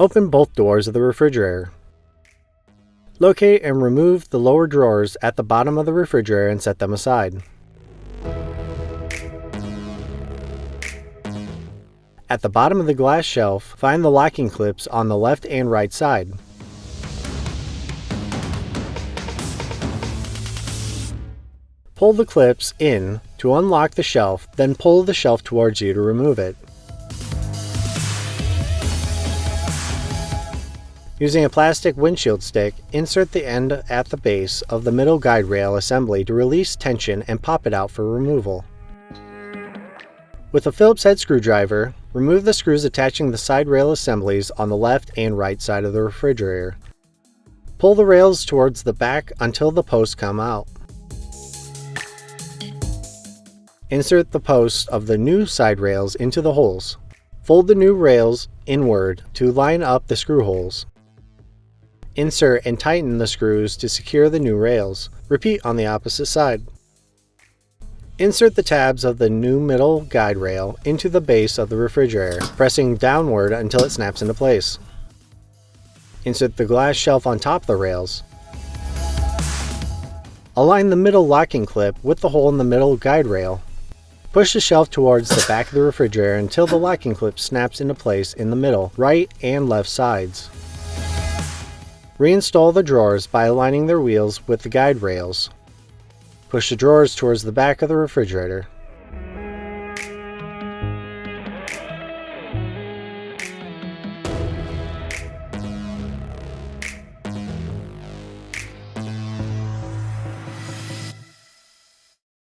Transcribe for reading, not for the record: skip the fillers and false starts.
Open both doors of the refrigerator. Locate and remove the lower drawers at the bottom of the refrigerator and set them aside. At the bottom of the glass shelf, find the locking clips on the left and right side. Pull the clips in to unlock the shelf, then pull the shelf towards you to remove it. Using a plastic windshield stick, insert the end at the base of the middle guide rail assembly to release tension and pop it out for removal. With a Phillips head screwdriver, remove the screws attaching the side rail assemblies on the left and right side of the refrigerator. Pull the rails towards the back until the posts come out. Insert the posts of the new side rails into the holes. Fold the new rails inward to line up the screw holes. Insert and tighten the screws to secure the new rails. Repeat on the opposite side. Insert the tabs of the new middle guide rail into the base of the refrigerator, pressing downward until it snaps into place. Insert the glass shelf on top of the rails. Align the middle locking clip with the hole in the middle guide rail. Push the shelf towards the back of the refrigerator until the locking clip snaps into place in the middle, right and left sides. Reinstall the drawers by aligning their wheels with the guide rails. Push the drawers towards the back of the refrigerator.